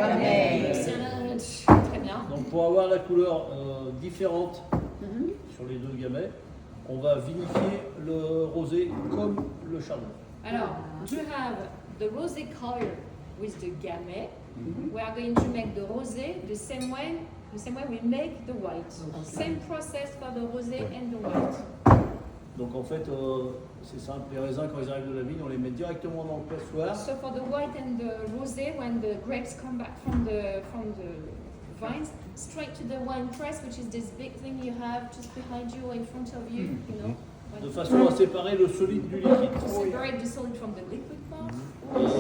Gamay. Excellent. Très bien. Donc pour avoir la couleur différente sur les deux gamets, on va vinifier le rosé comme le chardonnay. Alors, to have the rosé color with the gamay, we are going to make the rosé the same way we make the white. Same process for the rosé and the white. Donc en fait, c'est simple, les raisins quand ils arrivent de la vigne, on les met directement dans le pressoir. So for the white and the rosé, when the grapes come back from the vines, straight to the wine press, which is this big thing you have just behind you or in front of you, you know. De façon à séparer le solide du liquide. To separate the solid from the liquid part.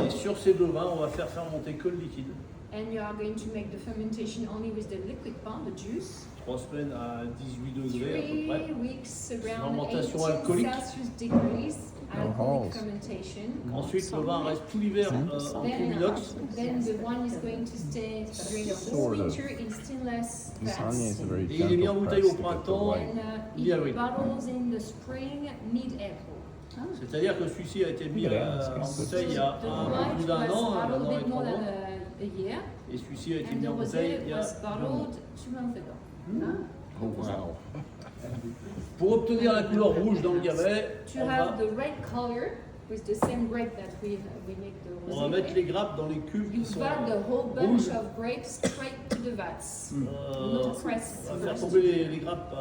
Et sur ces deux vins, on va faire fermenter que le liquide. And you are going to make the fermentation only with the liquid part, the juice. 3 semaines à 18 degrés à peu près. 3 weeks around Fermentation 18 alcoolique. Celsius degrees, alcoholic fermentation. Ensuite, le vin reste tout l'hiver en cube inox. Then the wine is going to stay during the whole winter in stainless vats. Et il est mis en bouteille au printemps, And mi-avril. bottles in the spring, mid-April. C'est-à-dire que celui-ci a été mis en bouteille il y a The un peu white plus d'un was an, bottled un an a et bit 3 more than mois. a year, Et celui-ci a été and mis the en bouteille il rosé y a was 2 mois. bottled 2 months ago. Oh, wow. Pour obtenir la couleur rouge dans le gavet, To have the red color with the same grape that we make the on va rosé mettre with, les grappes dans les cubes you qui sont vat the whole bunch rouges. of grapes straight to the vats. On Not press va faire first. tomber les grappes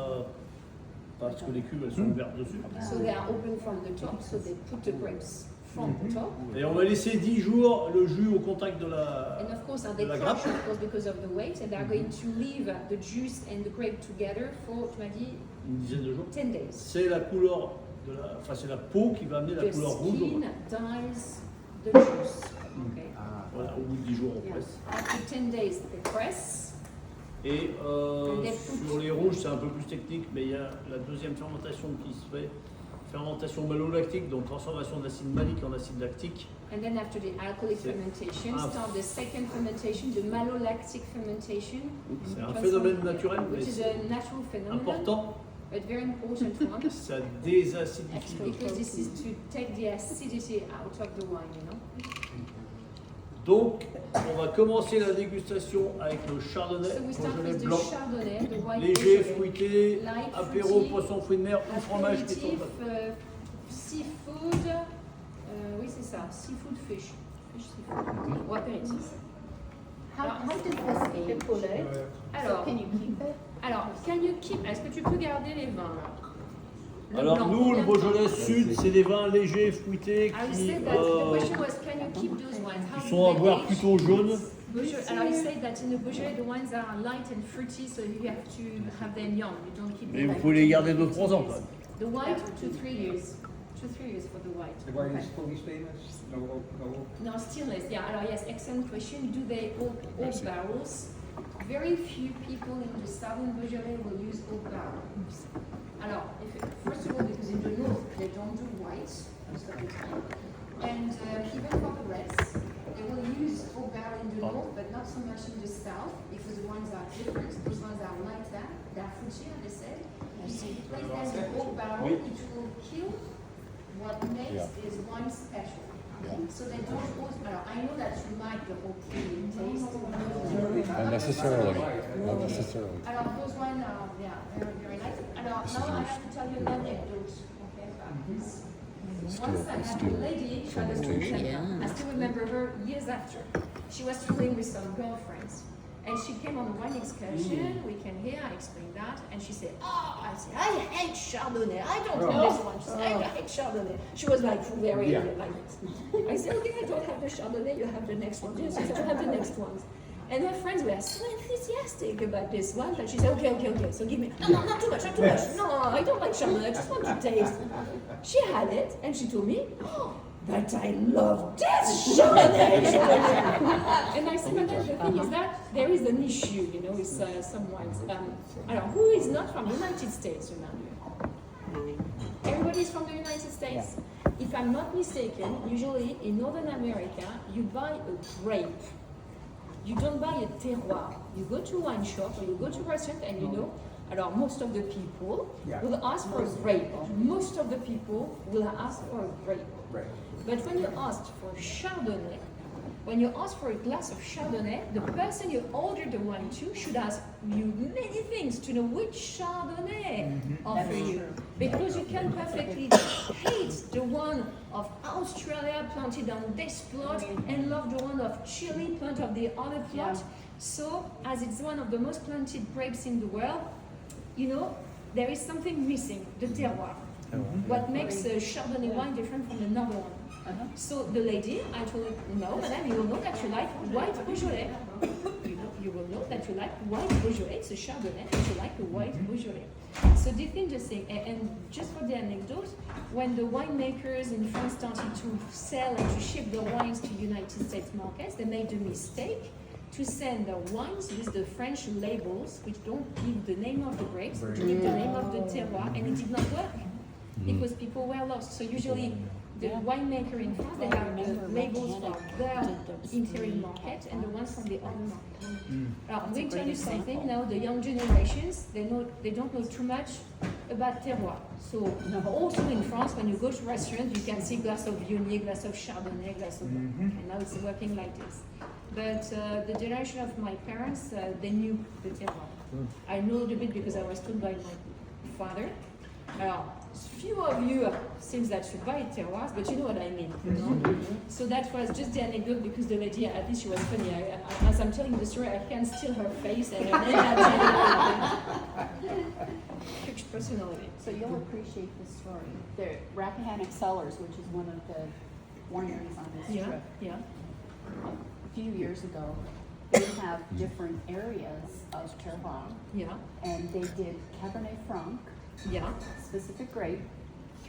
parce que les cubes elles sont ouvertes dessus. So they are open from the top, so they put the grapes from the top. Et on va laisser 10 jours le jus au contact de And la of course, they la crush, grappe. of course, because of the weight, and they are going to leave the juice and the grape together for, tu m'as dit, Une dizaine de jours. 10 days. C'est la couleur de la, enfin c'est la peau qui va amener la The couleur rouge. skin dyes the juice. Okay. Voilà, au bout de 10 jours on Yeah. presse. After 10 days, they press. Et Des sur les rouges c'est un peu plus technique, mais il y a la deuxième fermentation qui se fait, fermentation malolactique, donc transformation d'acide malique en acide lactique. And then after the alcoholic fermentation, start the second fermentation, the malolactic fermentation. C'est un phénomène naturel, mais Which is c'est a natural phenomenon, important, but very important one. ça désacidifie. Because this is to take the acidity out of the wine, you know. Donc, on va commencer la dégustation avec le chardonnay, So we start Beaujolais with the blanc, chardonnay, the white léger, Beaujolais. fruité, Light apéro, fruity, poisson, fruits de mer ou fromage qui est apéritif, tombé. seafood, oui c'est ça, seafood fish. Fish seafood. Ou apéritif. How does this age? Alors, Can you keep it? can you keep, est-ce que tu peux garder les vins là? Le Alors blanc, nous, le combien de temps? Beaujolais Sud, c'est des vins légers, fruités, I qui said that the question was, can you keep those wines? How sont do à they boire age? plutôt jaunes. Alors, he said that in the Beaujolais, the wines are light and fruity, so you have to have them young. You don't keep Mais them vous like pouvez les 10 garder years. 2-3 ans quand même. The white, 2-3 years. 2-3 years for the white. The wine Okay. is fully stainless, no oak, no oak. No, stainless. Yeah. Alors, yes, excellent question. Do they oak barrels? Very few people in the southern Beaujolais will use oak barrels. Alors, first of all, because in the north they don't do white most of the time, and even for the reds, they will use oak barrel in the north, but not so much in the south because the wines are different. Those ones are like that. They are fruity, they said. If you place them in oak barrel, it will kill what makes this wine special. So they don't always, I know that you like the whole creamy taste. Not necessarily. Not necessarily. Alors, those wines are, yeah, very, very nice. Alors, now I have to tell you an anecdote, okay, about this. Once I had a lady, she had a student, I still remember her years after. She was traveling with some girlfriends. And she came on a wine excursion, we came here, I explained that, and she said, I said, I hate Chardonnay, I don't have this one. She said, I hate Chardonnay. She was like very like this. I said, okay, I don't have the Chardonnay, you have the next one. Yes, I don't have the next ones. And her friends were so enthusiastic about this one that she said, okay, so give me, no, not too much, not too much. No, I don't like Chardonnay, I just want to taste. She had it, and she told me, but I love this Chardonnay. And I said, but the thing is that there is an issue, you know, with some wines. Who is not from the United States, remember? Everybody's from the United States. If I'm not mistaken, usually in Northern America, you buy a grape. You don't buy a terroir. You go to a wine shop or you go to a restaurant and you know, most of the people will ask for a grape. Most of the people will ask for a grape. Right. But when you ask for Chardonnay, when you ask for a glass of Chardonnay, the person you order the wine to should ask you many things to know which Chardonnay offer you. Because you can perfectly hate the one of Australia planted on this plot and love the one of Chile planted on the other plot. Yeah. So, as it's one of the most planted grapes in the world, you know, there is something missing, the terroir. What makes a Chardonnay wine different from another one. So the lady, I told her, no, madame, you will know that you like white Beaujolais. You will know that you like white Beaujolais. It's a Chardonnay, but you like a white Beaujolais. So they think the same. And just for the anecdote, when the winemakers in France started to sell and to ship their wines to United States markets, they made the mistake to send their wines with the French labels, which don't give the name of the grapes, but give the name of the terroir, and it did not work because people were lost. So usually the winemaker in France, they have the labels for their interior market and the ones from the other market. I'm going to tell you something now, the young generations, they don't know too much about terroir. So also in France, when you go to restaurants, you can see glass of Viognier, glass of Chardonnay, glass of and now it's working like this. But the generation of my parents, they knew the terroir. I know a little bit because I was told by my father. Few of you seems that you buy terroirs, but you know what I mean. You know? So that was just the anecdote because the lady, at least she was funny. As I'm telling the story, I can steal her face and her name. Huge personality. So you'll appreciate this story. The Rappahannock Cellars, which is one of the wineries on this trip, Yeah. a few years ago, they have different areas of terroir, Yeah. and they did Cabernet Franc, Yeah. specific grape,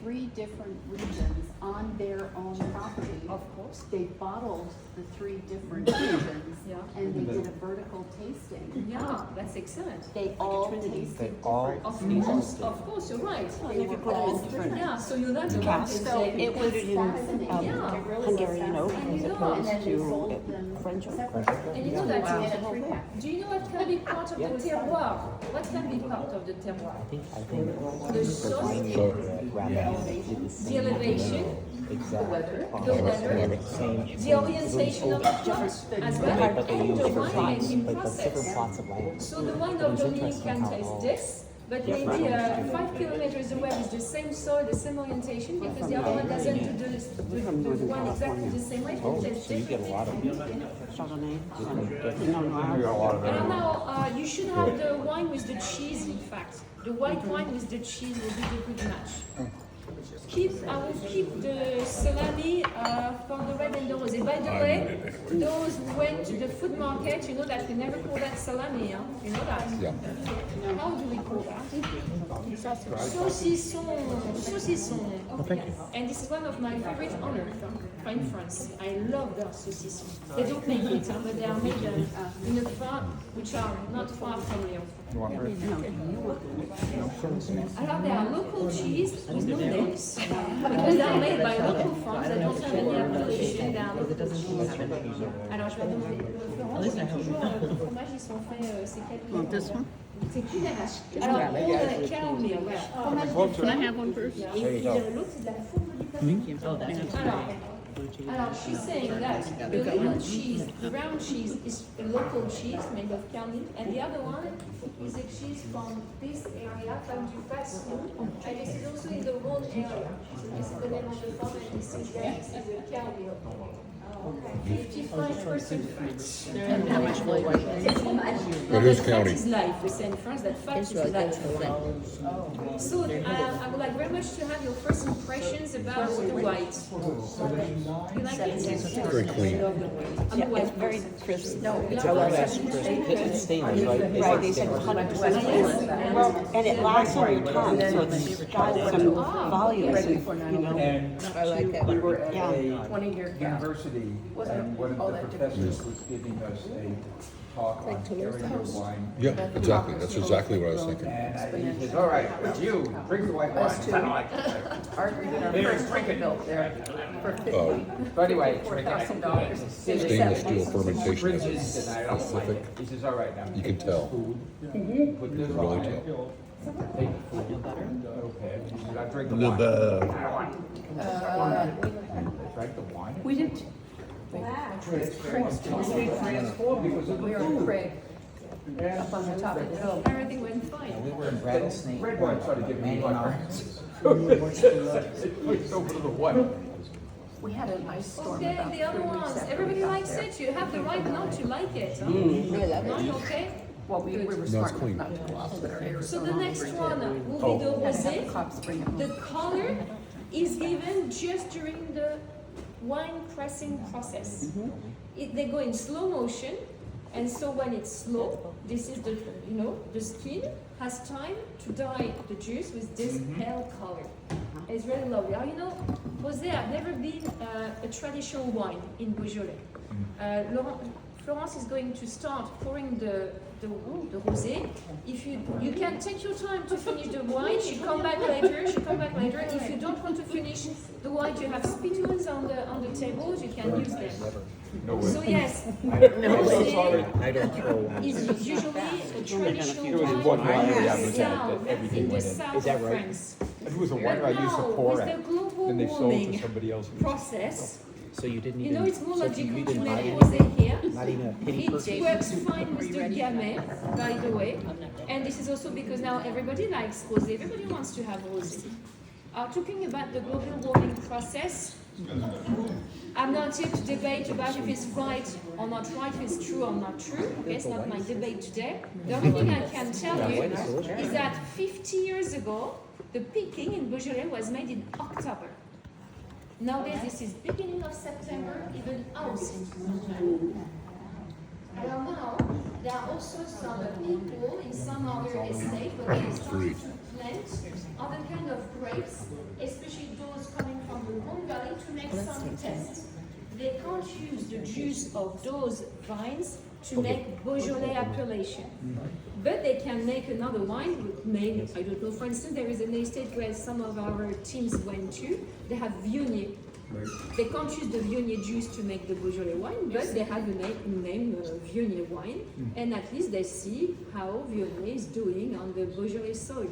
3 different regions on their own property. Of course. They bottled the 3 different regions, Yeah. and they did a vertical tasting. Yeah, that's excellent. They all tasted They all different. Of course, you're right. They were all different. Yeah, so you learn about Cast. it. So it was fascinating. Yeah. It really Hungarian was oak fascinating. as And opposed then they to sold them French oak. separately. And you know that In a 3-pack. do you know what can be part of the terroir? What can be part of the terroir? I think The soil, the elevation, exactly. the weather, Same. the orientation of the plot as well, But they and use the different plots, winemaking but different process. plots of land. So the wine of Dominique can taste this, but maybe 5 kilometers away with the same soil, the same orientation, because the other one doesn't do the one exactly the same way, Oh, it tastes so you get a different. lot of Chardonnay. Pinot And now you should have the wine with the cheese, in fact. The white wine with the cheese will be the good match. I will keep the salami for the red and the rosé. By the way, those who went to the food market, you know that we never call that salami, huh? You know that? Yeah. How do we call that? Saucisson. Okay. And this is one of my favorite honors in France. I love their saucisson. They don't make it, huh, but they are made in a farm which are not far from Lyon. Alors, they are local cheese with no names because they are made by local farms. They don't have any appellation. They are local cheese. Alors, je vais demander toujours le fromage, ils sont faits, c'est quel c'est qui l'arrache? Alors, cow meal, voilà. Can I have one first? Et l'autre, c'est de la fourme du Alors, she's saying that the little cheese, brown cheese, is a local cheese made of cow meat, and the other one is a cheese from this area, from du Passou, and this is also in the Rhône area. So this is the name of the farm, and this is there, this is a cow meal. 55% French. How much will white? It is Fat county. is life. We say in France that fat is life. So I would like very much to have your first impressions about the white. You like it? Very clean. Yeah, it's very crisp. No, it's a lot crisp. It's stainless, right? Right, they said 100% stainless. And it lasts on your tongue, so it's got some volume, you know. And I like that. we were at Yeah. a 20-year gap. university, and one of the professors was giving us a talk on area wine. Yeah, exactly. That's exactly what I was thinking. And he says, all right, but you, drink the white wine. I don't like it. Here, drink it. Oh, But anyway, drink it. stainless steel fermentation Fridges, is and I don't like specific. it. He says, all right, now. You can tell. Put this You can on really it. tell. Take the food. Okay. He said, I drink the Le wine. beurre. I don't want it. I drank the wine. We did. Transformed because of the We were in food. Craig, And up on the top of the hill. Everything went fine. We were in Rattlesnake. red wine started giving me Man, heartburns. Switched over to the white. We had an ice storm Okay, about the other 3 weeks ones, after we everybody got likes there. it, you have the right not to like it. Huh? No, you okay? Well, we were it's smart clean. enough not to go out there. So the next one will be the Had to have the rosé. cops bring it The home. color is given just during the wine pressing process. They go in slow motion, and so when it's slow, this is the the skin has time to dye the juice with this pale color. It's really lovely. Rosé, I've never been a traditional wine in Beaujolais. Florence is going to start pouring the rosé. If you can take your time to finish the wine, she come back later. If you don't want to finish the wine, you have spittoons on the tables. You can use them. So yes, rosé I don't throw one. is usually a traditional There was wine one winery I was at south, that everything in the went in. south Is that of right? France. It was a But winery I used to now, pour with the at. global Then they sold to warming somebody else. process, So you didn't even. it's more so logical you to didn't buy make any- rosé here. Not even a penny purchase. It works fine with the gamay, by the way. And this is also because now everybody likes rosé. Everybody wants to have rosé. Talking about the global warming process, I'm not here to debate about if it's right or not right, if it's true or not true. Okay, it's not my debate today. The only thing I can tell you is that 50 years ago, the picking in Beaujolais was made in October. Nowadays, this is beginning of September, even August. And now, there are also some people in some other estates where they start to plant other kind of grapes, especially those coming from the Rhone Valley, to make some tests. They can't use the juice of those vines to make Beaujolais appellation. But they can make another wine named, I don't know, for instance, there is an estate where some of our teams went to, they have Viognier. They can't use the Viognier juice to make the Beaujolais wine, but they have a name Viognier wine, and at least they see how Viognier is doing on the Beaujolais soil.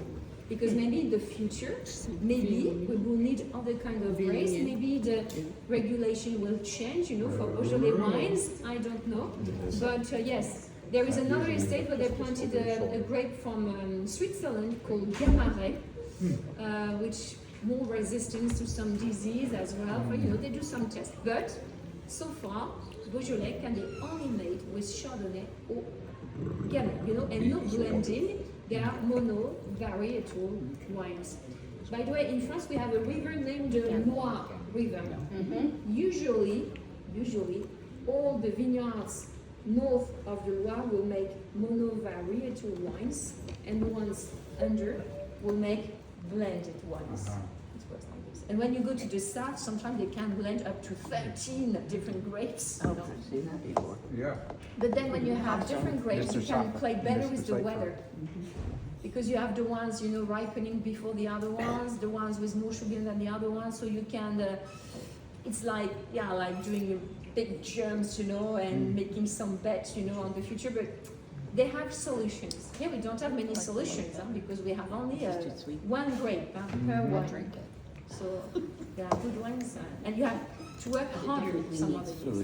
Because maybe in the future, maybe we will need other kind of grapes, maybe the regulation will change, for Beaujolais wines, I don't know. But yes, there is another estate where they planted a grape from Switzerland called Gamaret, which more resistance to some disease as well. But, they do some tests. But so far, Beaujolais can be only made with Chardonnay or Gamay, and no blending. They are mono varietal wines. By the way, in France we have a river named the Loire River. Usually, all the vineyards north of the Loire will make mono varietal wines, and the ones under will make blended wines. It works like this. And when you go to the south, sometimes they can blend up to 13 different grapes. Oh, I've seen that before. Yeah. But then when you have different grapes, you can play better with the Mr. weather. Because you have the ones, ripening before the other ones, the ones with more sugar than the other ones, so you can, it's like doing big jumps, and making some bets, on the future, but they have solutions. Here we don't have many solutions, because we have only one grape per wine. So there are good ones, and you have to work harder with some of the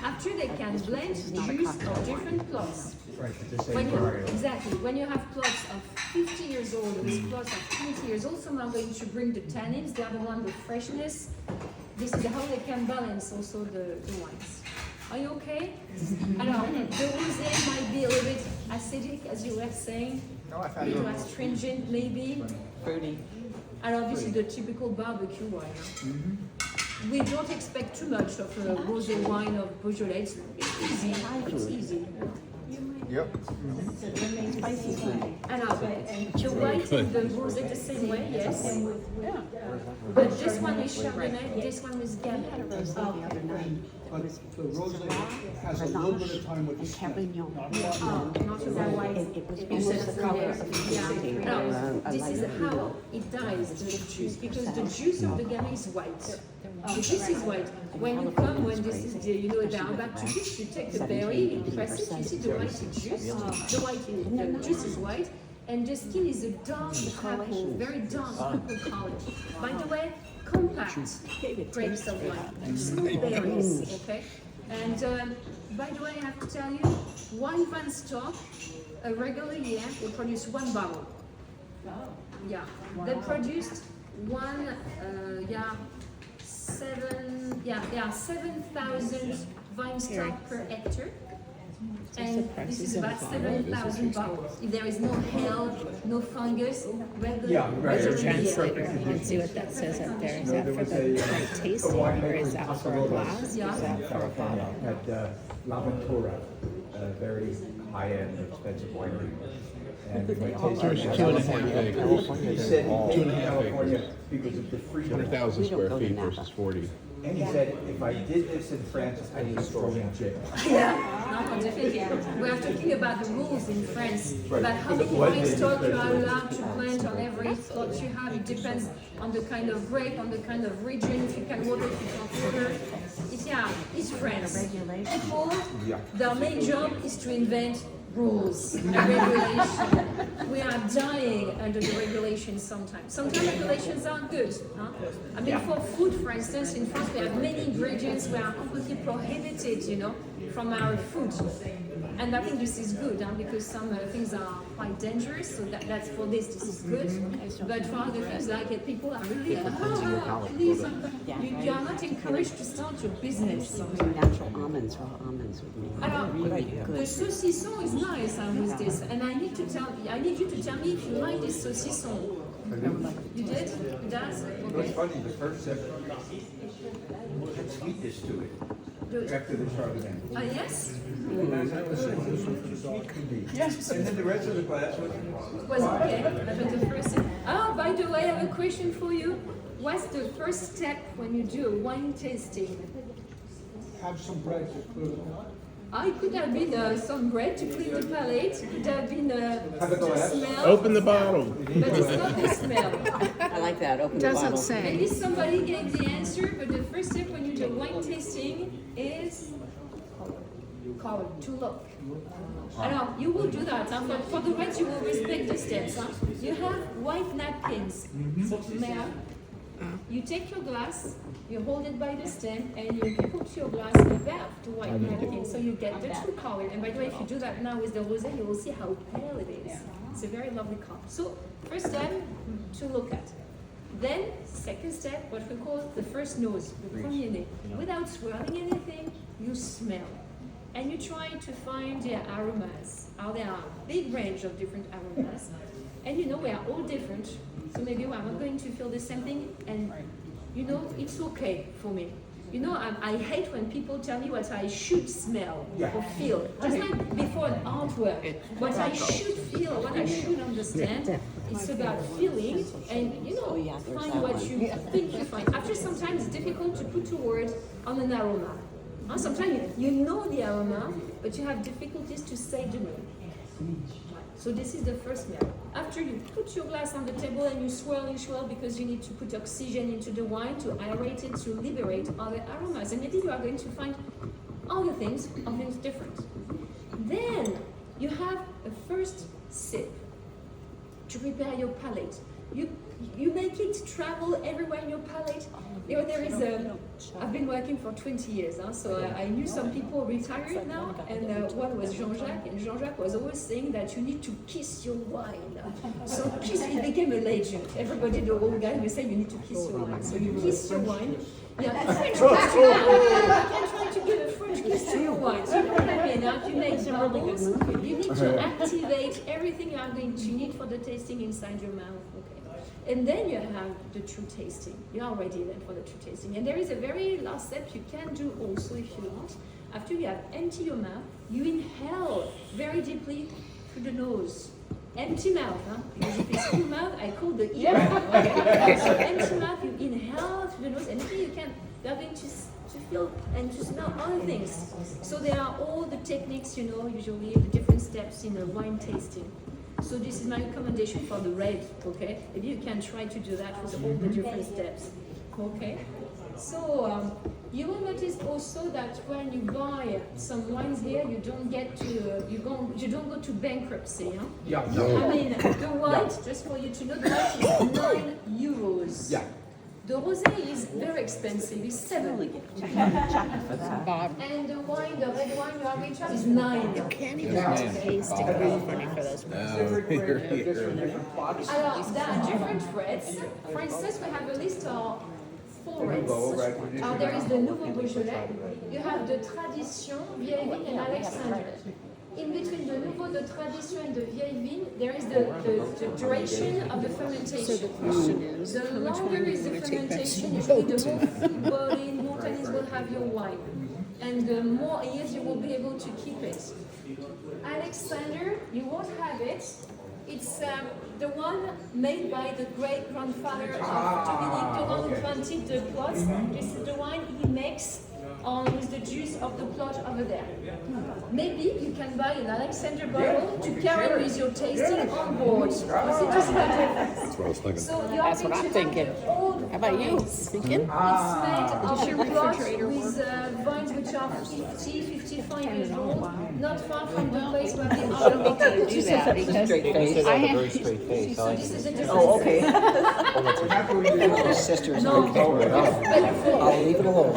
After they can blend juice of different plots. Right, the same When variety. when you have plots of 50 years old with plots of 20 years old, some are going to bring the tannins, the other one the freshness. This is how they can balance also the wines. Are you okay? I know, the rosé might be a little bit acidic, as you were saying. No, I A thought little astringent, maybe. Fruity. I know, this is the typical barbecue wine. We don't expect too much of a rosé wine of Beaujolais. It's easy. It's easy. Yep. I know, you're writing the rosé the same way, yes. But this one is Chardonnay, this one is Gamay. But the rosé has a little bit of time with the skin. Cabernet. Not that white. It was almost the color of the city. No, this is how it dyes the juice, because the juice of the Gamay is white. The juice is white. When this is the, they are about to juice, you take the berry, you press it, you see the white juice, the juice is white, and the skin is a dark purple, very dark purple color. By the way, compact grapes of wine, smooth berries, okay? And by the way, I have to tell you, wine van stock, a regular year, they produce 1 bottle. Yeah, they produced 7,000 vine stock per hectare. And this is about 7,000 bottles. If there is no hail, no fungus, regular Translator and see what that says up there. Is that for the like, tasting or is that for a glass? Yeah. Is that for a bottle? At L'Aventura, a very high-end, expensive winery. And my tasting was 2.5 acres. he said he came to 2.5 California acres. because of the freedom. 100,000 We don't square go to feet Napa. versus 40. And he said, if I did this in France, I'd be thrown in jail. Yeah, no, definitely. We are talking about the rules in France, about how many wine stock you are allowed to plant on every plot you have. It depends on the kind of grape, on the kind of region, if you can water, if you can't water. It's France. People, their main job is to invent rules and regulation. We are dying under the regulations sometimes. Sometimes regulations are good. Huh? I mean, for food, for instance, in France, we have many ingredients that are completely prohibited, from our food. And I think this is good, because some things are quite dangerous, so that's for this is good. But for other things, like people are really, please, you are not encouraged to start your business. Natural almonds, raw almonds would make Alors, really the good. saucisson is nice with this, and I need you to tell me if you like this saucisson. You did? It does? It was funny, the first sip had sweetness to it after the Chardonnay. Ah, yes? Yes. And then the rest of the glass was. It was okay. But the first thing. Oh, by the way, I have a question for you. What's the first step when you do a wine tasting? Have some bread to clear it out. It could have been some bread to clean the palate. It could have been Have a the glass. smell. Open the bottle. But it's not the smell. I like that, open the Doesn't bottle. say. Maybe somebody gave the answer, but the first step when you do wine tasting is color, to look. I know, you will do that, but for the rest you will respect the steps. Huh? You have white napkins. Ma'am, you take your glass, you hold it by the stem, and you put your glass above the white napkin, so you get the true color. And by the way, if you do that now with the rosé, you will see how pale it is. It's a very lovely color. So, first step, to look at. Then, second step, what we call the first nose, the premier nez. Without swirling anything, you smell. And you try to find the aromas. There are a big range of different aromas. And we are all different. So maybe we are not going to feel the same thing. And it's okay for me. I hate when people tell me what I should smell or feel. Just like before an artwork. What I should feel, what I should understand. It's about feeling and, find what you think you find. After sometimes it's difficult to put a word on an aroma. Sometimes you know the aroma, but you have difficulties to say the name. So this is the first smell. After you put your glass on the table and you swirl because you need to put oxygen into the wine to aerate it, to liberate other aromas. And maybe you are going to find other things different. Then you have a first sip to prepare your palate. You make it travel everywhere in your palate. I've been working for 20 years, so I knew some people retired now, and one was Jean-Jacques, and Jean-Jacques was always saying that you need to kiss your wine. So it became a legend. Everybody, the old guy, will say you need to kiss your wine. So you kiss your wine. Yeah, French kiss to wine. You can try to give a French kiss to your wine. So you know what I mean? Now you make bubbles. You need to activate everything you are going to need for the tasting inside your mouth. Okay. And then you have the true tasting. You are ready then for the true tasting. And there is a very last step you can do also if you want. After you have empty your mouth, you inhale very deeply through the nose. Empty mouth, because if it's full mouth, I call the ear. Okay? So empty mouth, you inhale through the nose, and then you are going to feel and to smell other things. So there are all the techniques, usually the different steps in a wine tasting. So this is my recommendation for the red, okay? Maybe you can try to do that with all the different steps, okay? So you will notice also that when you buy some wines here, you don't go to bankruptcy, huh? Yeah. I mean, the white, just for you to know, the white is €9. Yeah. The rosé is very expensive, it's 7. Bob, And the wine, the red wine you are going to have is 9. can't even taste it. It's funny for those Alors, there are different reds. For instance, we have a list of 4 reds. There is the Nouveau Beaujolais, you have the Tradition, Vieille Vigne, and Alexandre. In between the Nouveau, the Tradition, and the Vieille Vigne, there is the duration of the fermentation. The question is, The how much longer wine is do the you want to take back to fermentation, the usually the boat? more full body, more tannins will have your wine. And the more years you will be able to keep it. Alexander, you won't have it. It's the one made by the great grandfather of Dominique, the one who planted the plots. This is the wine he makes with the juice of the plot over there. Maybe you can buy an Alexander bottle to carry with your tasting on board. That's what I was thinking. So you are That's what going I'm to have thinking. the old How about you? wines. Thinking? It's made of your a plot refrigerator with vines which are 50, 55 years old, not far from the place where they I don't are. think you do that because Straight face. I I have- have a very straight face. I like This it. is a different Oh, okay. Oh, My sister's No. on camera. I'll leave it alone.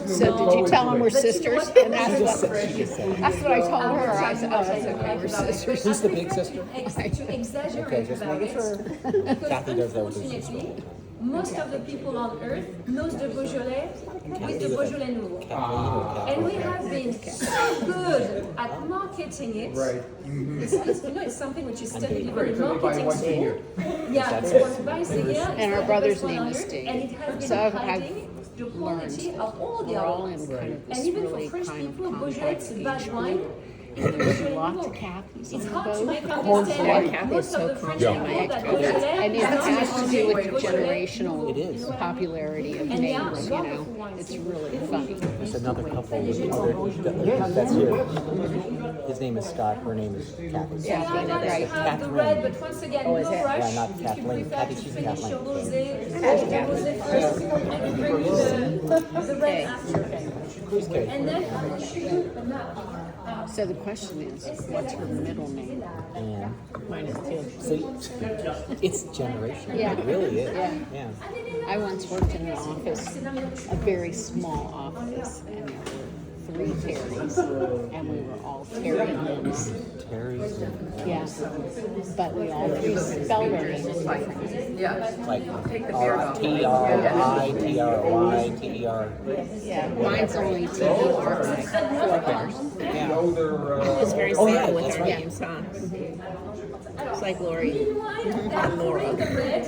So did you tell them we're sisters? And that's what I told her. I said, oh, I said, we're sisters. Who's the big sister? To exaggerate Okay, just about making it, sure. because Kathy does that with her sister. unfortunately, most of the people on earth knows the Beaujolais with the Beaujolais Nouveau. And we have been so good at marketing it. Right. It's something which is studied Right, in so they buy marketing once a school. year. Yeah, it's once twice a year. And our It's brother's the best name one is on earth, Steve. And it has been So I've hiding the quality of all the We're other all wines. in kind of And this even really for French kind of people, Beaujolais complex is bad age wine. group. It's the Beaujolais Lots Nouveau. of Kathy's It's on the hard to boat. make Yeah, understand Kathy's most so of the French kind. people My that ex-girlfriend. Beaujolais And it is not has to do with Beaujolais generational It is. popularity of And they are names, you know? wonderful wines. It's really funny. There's another couple with other, that's here. His name is Scott, her name is Kathy. Yeah, Kathy, I like right. to have the red, but once again, no is it? rush. Yeah, not If you Kathleen. prefer Kathy, to she's finish Kathleen. your rosé, finish the rosé first, and bring you the red after. Who's Kate? And then I will show you a map. So the question is, what's her middle name? And Mine is too. see, it's generational. Yeah. It really is. Yeah. Yeah. I once worked in an office, a very small office, and there were 3 Terrys, and we were all Terry Limbs. Terry. Yeah, but we all 3 spelled our names differently. Like T-R-I, T-R-Y, T-E-R. Yeah, mine's only T-E-R-I, 4 letters. Yeah. It's very Oh, yeah, simple with that's our right. names, huh? It's like Lori. Meanwhile, after the red,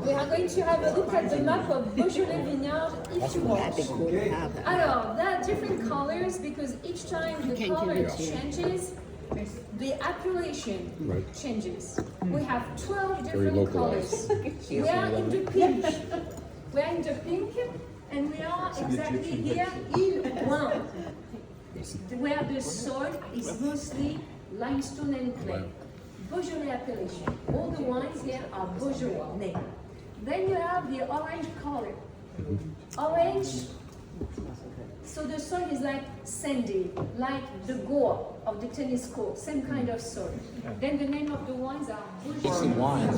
we are going to have a look at the map of Beaujolais Vineyard if you want. That'd be cool to have that. Alors, there are different colors because each time the can't color give it to you. changes, the appellation Right. changes. We have 12 Very different localized. colors. We are in the pink. We are in the pink, and we are exactly here in one, where the soil is mostly limestone and clay. Beaujolais appellation. All the wines here are Beaujolais. Then you have the orange color. Orange, so the soil is like sandy, like the gore of the tennis court, same kind of soil. Then the name of the wines are Beaujolais. Wines.